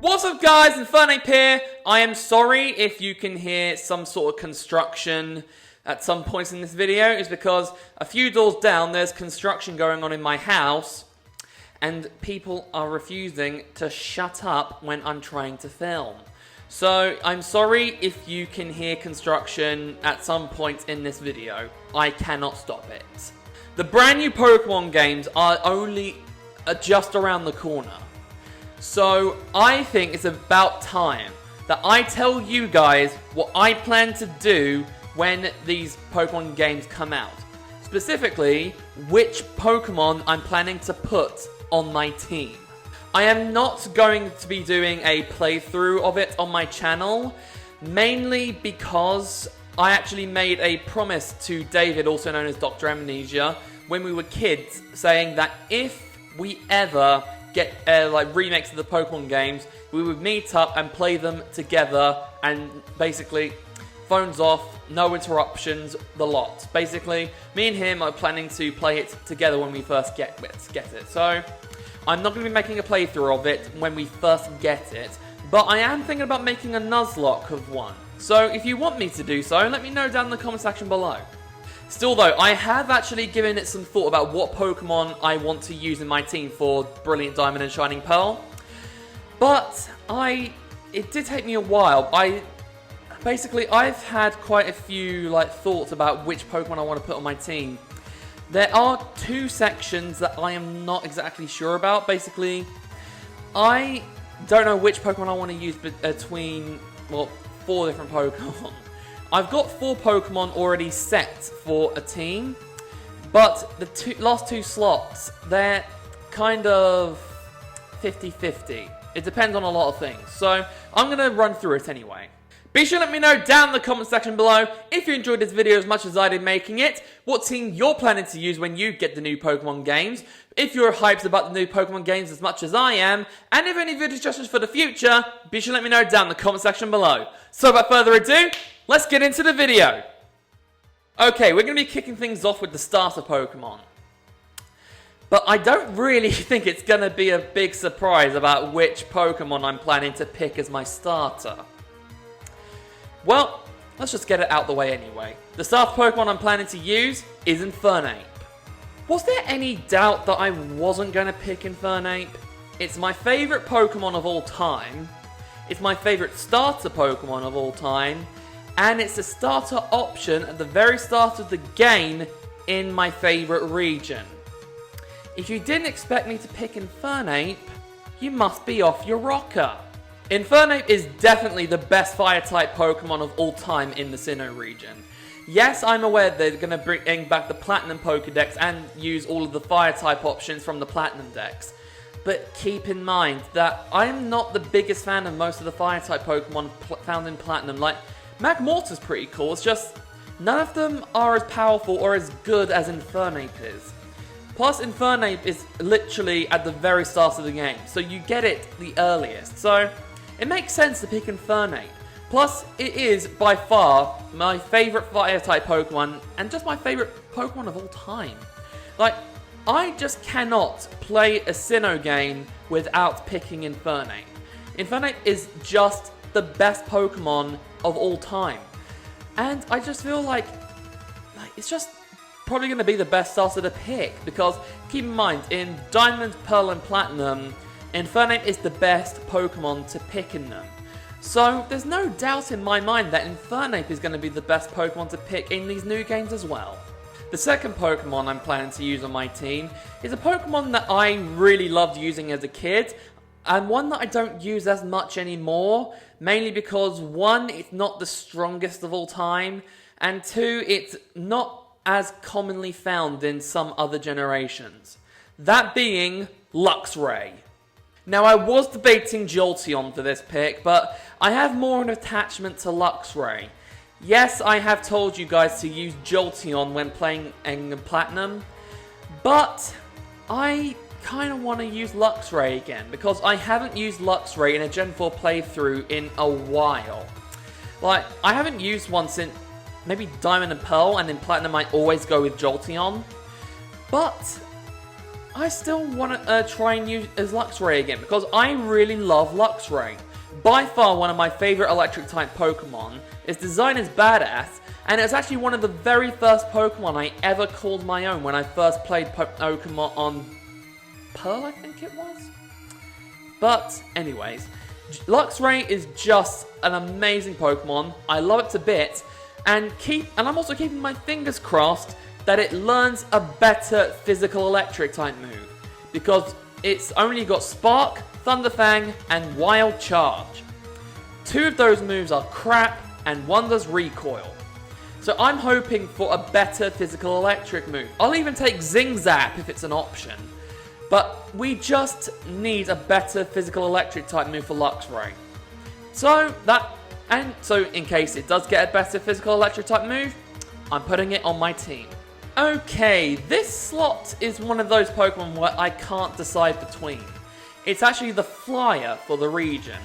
What's up guys, Infernape here. I am sorry if you can hear some sort of construction at some points in this video. It's because a few doors down there's construction going on in my house and people are refusing to shut up when I'm trying to film. So I'm sorry if you can hear construction at some point in this video. I cannot stop it. The brand new Pokemon games are only just around the corner. So I think it's about time that I tell you guys what I plan to do when these Pokemon games come out. Specifically, which Pokemon I'm planning to put on my team. I am not going to be doing a playthrough of it on my channel, mainly because I actually made a promise to David, also known as Dr. Amnesia, when we were kids, saying that if we ever get remakes of the Pokemon games, we would meet up and play them together, and basically phones off, no interruptions, the lot. Basically, me and him are planning to play it together when we first get it. So I'm not going to be making a playthrough of it when we first get it, but I am thinking about making a Nuzlocke of one. So if you want me to do so, let me know down in the comment section below. Still though, I have actually given it some thought about what Pokemon I want to use in my team for Brilliant Diamond and Shining Pearl. But it did take me a while. I've had quite a few thoughts about which Pokemon I want to put on my team. There are two sections that I am not exactly sure about. Basically, I don't know which Pokemon I want to use between, well, 4 different Pokemon. I've got 4 Pokemon already set for a team, but the last 2 slots, they're kind of 50-50. It depends on a lot of things, so I'm going to run through it anyway. Be sure to let me know down in the comment section below if you enjoyed this video as much as I did making it, what team you're planning to use when you get the new Pokemon games, if you're hyped about the new Pokemon games as much as I am, and if any video suggestions for the future, be sure to let me know down in the comment section below. So without further ado, let's get into the video. Okay, we're going to be kicking things off with the starter Pokemon. But I don't really think it's going to be a big surprise about which Pokemon I'm planning to pick as my starter. Well, let's just get it out the way anyway. The starter Pokemon I'm planning to use is Infernape. Was there any doubt that I wasn't going to pick Infernape? It's my favourite Pokemon of all time, it's my favourite starter Pokemon of all time, and it's a starter option at the very start of the game in my favourite region. If you didn't expect me to pick Infernape, you must be off your rocker. Infernape is definitely the best Fire-type Pokemon of all time in the Sinnoh region. Yes, I'm aware they're going to bring back the Platinum Pokedex and use all of the Fire-type options from the Platinum Dex. But keep in mind that I'm not the biggest fan of most of the Fire-type Pokemon found in Platinum. Like, Magmortar's pretty cool, it's just none of them are as powerful or as good as Infernape is. Plus, Infernape is literally at the very start of the game, so you get it the earliest. So it makes sense to pick Infernape. Plus, it is by far my favourite Fire-type Pokemon, and just my favourite Pokemon of all time. Like, I just cannot play a Sinnoh game without picking Infernape. Infernape is just the best Pokemon of all time. And I just feel like it's just probably going to be the best starter to pick, because keep in mind, in Diamond, Pearl and Platinum, Infernape is the best Pokemon to pick in them. So there's no doubt in my mind that Infernape is going to be the best Pokemon to pick in these new games as well. The second Pokemon I'm planning to use on my team is a Pokemon that I really loved using as a kid, and one that I don't use as much anymore, mainly because 1, it's not the strongest of all time, and 2, it's not as commonly found in some other generations. That being Lux Ray. Now, I was debating Jolteon for this pick, but I have more an attachment to Lux Ray. Yes, I have told you guys to use Jolteon when playing in Platinum, but I kind of want to use Lux Ray again, because I haven't used Lux Ray in a Gen 4 playthrough in a while. Like, I haven't used one since maybe Diamond and Pearl, and in Platinum I always go with Jolteon. But I still want to try and use as Lux Ray again, because I really love Lux Ray. By far one of my favorite electric type Pokemon. Its design is badass, and it's actually one of the very first Pokemon I ever called my own when I first played Pokemon on Pearl, I think it was? But anyways, Lux Ray is just an amazing Pokemon. I love it to bits, and I'm also keeping my fingers crossed that it learns a better physical electric type move, because it's only got Spark, Thunder Fang, and Wild Charge. 2 of those moves are crap, and 1 does Recoil. So I'm hoping for a better physical electric move. I'll even take Zing Zap if it's an option. But we just need a better physical electric type move for Lux Ray. So in case it does get a better physical electric type move, I'm putting it on my team. Okay, this slot is one of those Pokemon where I can't decide between. It's actually the flyer for the region,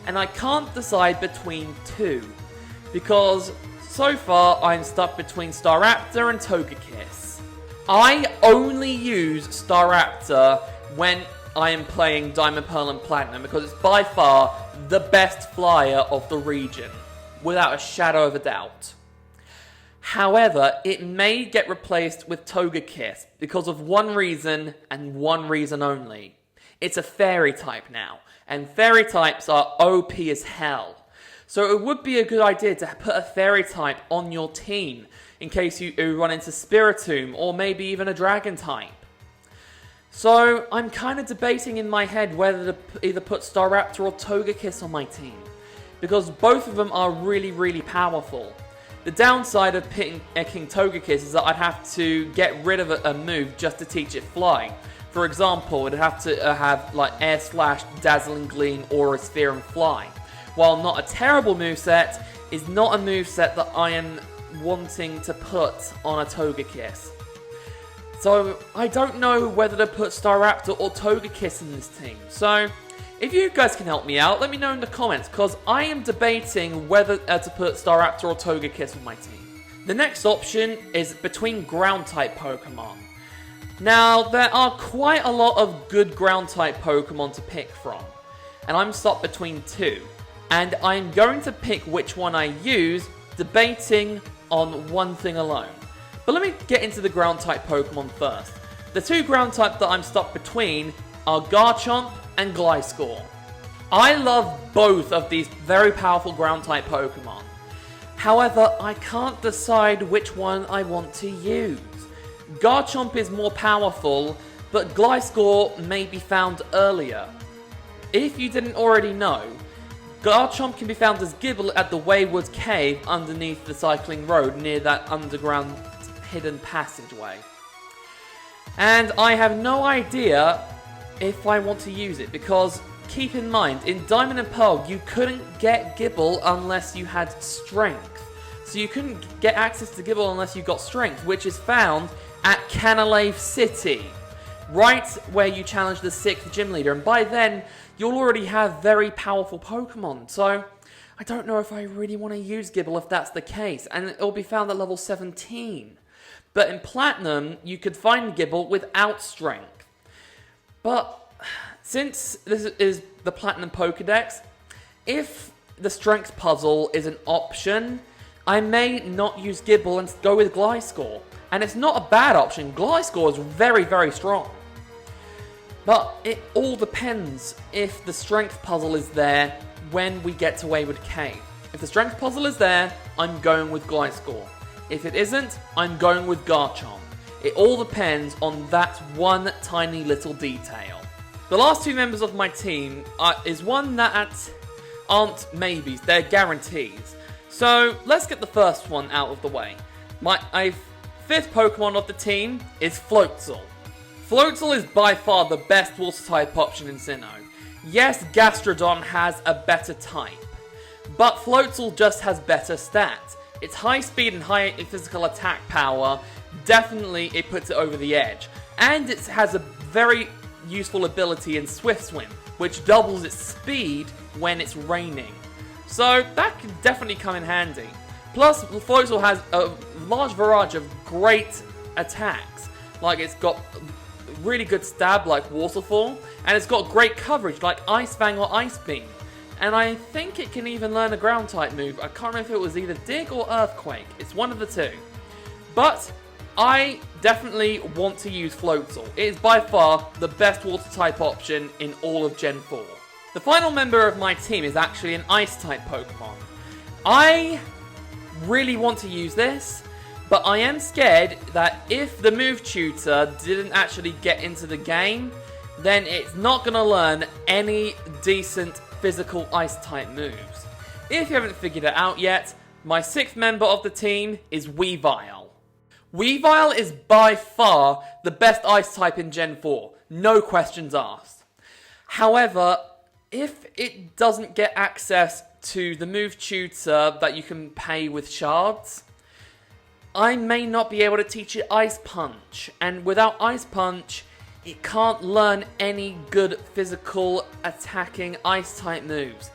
and I can't decide between 2, because so far I'm stuck between Staraptor and Togekiss. I only use Staraptor when I am playing Diamond, Pearl and Platinum, because it's by far the best flyer of the region, without a shadow of a doubt. However, it may get replaced with Togekiss because of one reason and one reason only. It's a fairy type now, and fairy types are OP as hell. So it would be a good idea to put a fairy type on your team in case you run into Spiritomb or maybe even a dragon type. So I'm kind of debating in my head whether to either put Staraptor or Togekiss on my team, because both of them are really, really powerful. The downside of picking Togekiss is that I'd have to get rid of a move just to teach it Fly. For example, it'd have to have like Air Slash, Dazzling Gleam, Aura Sphere, and Fly. While not a terrible moveset, is not a moveset that I am wanting to put on a Togekiss. So I don't know whether to put Staraptor or Togekiss in this team. So if you guys can help me out, let me know in the comments, because I am debating whether to put Staraptor or Togekiss on my team. The next option is between ground-type Pokemon. Now, there are quite a lot of good ground-type Pokemon to pick from, and I'm stuck between 2. And I'm going to pick which one I use, debating on one thing alone. But let me get into the ground-type Pokemon first. The 2 ground-type that I'm stuck between are Garchomp and Gliscor. I love both of these very powerful ground-type Pokemon. However, I can't decide which one I want to use. Garchomp is more powerful, but Gliscor may be found earlier. If you didn't already know, Garchomp can be found as Gible at the Wayward Cave underneath the cycling road near that underground hidden passageway. And I have no idea if I want to use it, because keep in mind, in Diamond and Pearl you couldn't get Gible unless you had Strength. So you couldn't get access to Gible unless you got Strength, which is found at Canalave City, right where you challenge the 6th gym leader, and by then you'll already have very powerful Pokemon. So I don't know if I really want to use Gible if that's the case, and it'll be found at level 17. But in Platinum you could find Gible without Strength. But since this is the Platinum Pokedex, if the Strength puzzle is an option, I may not use Gible and go with Gliscor. And it's not a bad option. Gliscor is very, very strong. But it all depends if the Strength puzzle is there when we get to Wayward Cave. If the Strength puzzle is there, I'm going with Gliscor. If it isn't, I'm going with Garchomp. It all depends on that one tiny little detail. The last 2 members of my team is one that aren't maybes, they're guarantees. So let's get the first one out of the way. My 5th Pokemon of the team is Floatzel. Floatzel is by far the best water type option in Sinnoh. Yes, Gastrodon has a better type, but Floatzel just has better stats. Its high speed and high physical attack power, definitely it puts it over the edge. And it has a very useful ability in Swift Swim, which doubles its speed when it's raining. So that can definitely come in handy. Plus, Floatzel has a large variety of great attacks. Like it's got really good stab like Waterfall, and it's got great coverage like Ice Fang or Ice Beam. And I think it can even learn a ground type move. I can't remember if it was either Dig or Earthquake. It's one of the two. But I definitely want to use Floatzel. It is by far the best water type option in all of Gen 4. The final member of my team is actually an Ice type Pokemon. I really want to use this, but I am scared that if the move tutor didn't actually get into the game, then it's not going to learn any decent physical Ice type moves. If you haven't figured it out yet, my 6th member of the team is Weavile. Weavile is by far the best Ice type in Gen 4, no questions asked. However, if it doesn't get access to the move tutor that you can pay with shards, I may not be able to teach it Ice Punch, and without Ice Punch, it can't learn any good physical attacking Ice type moves.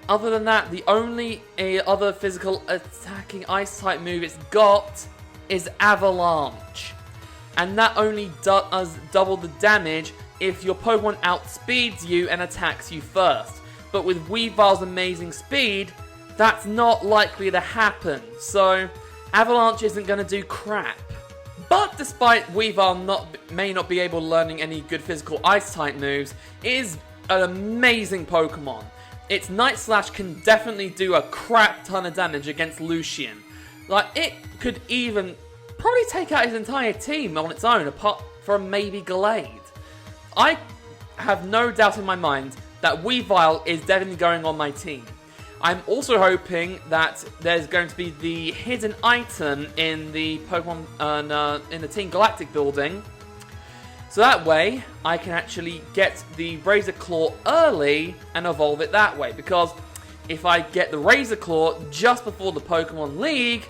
Other than that, the only other physical attacking Ice type move it's got is Avalanche, and that only does double the damage if your Pokemon outspeeds you and attacks you first. But with Weavile's amazing speed, that's not likely to happen, so Avalanche isn't going to do crap. But despite Weavile may not be able to learning any good physical Ice type moves, it is an amazing Pokemon. Its Night Slash can definitely do a crap ton of damage against Lucian. Like, it could even probably take out his entire team on its own, apart from maybe Gallade. I have no doubt in my mind that Weavile is definitely going on my team. I'm also hoping that there's going to be the hidden item in the Pokemon in the Team Galactic building, so that way I can actually get the Razor Claw early and evolve it that way. Because if I get the Razor Claw just before the Pokemon League,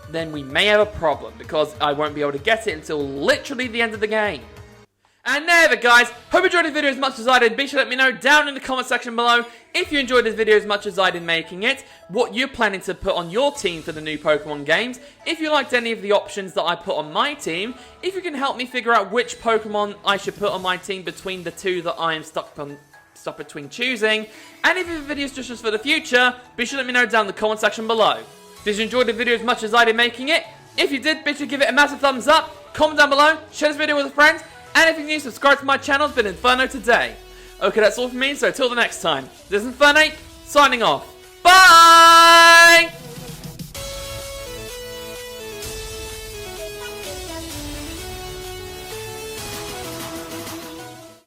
then we may have a problem, because I won't be able to get it until literally the end of the game. And there, guys, hope you enjoyed the video as much as I did. Be sure to let me know down in the comment section below if you enjoyed this video as much as I did making it, what you're planning to put on your team for the new Pokemon games, if you liked any of the options that I put on my team, if you can help me figure out which Pokemon I should put on my team between the two that I am stuck between choosing, and if you have video suggestions for the future, be sure to let me know down in the comment section below. Did you enjoy the video as much as I did making it? If you did, be sure to give it a massive thumbs up, comment down below, share this video with a friend, and if you're new, subscribe to my channel. It's been Inferno today. Okay, that's all from me, so till the next time, this is Infernape, signing off. Bye!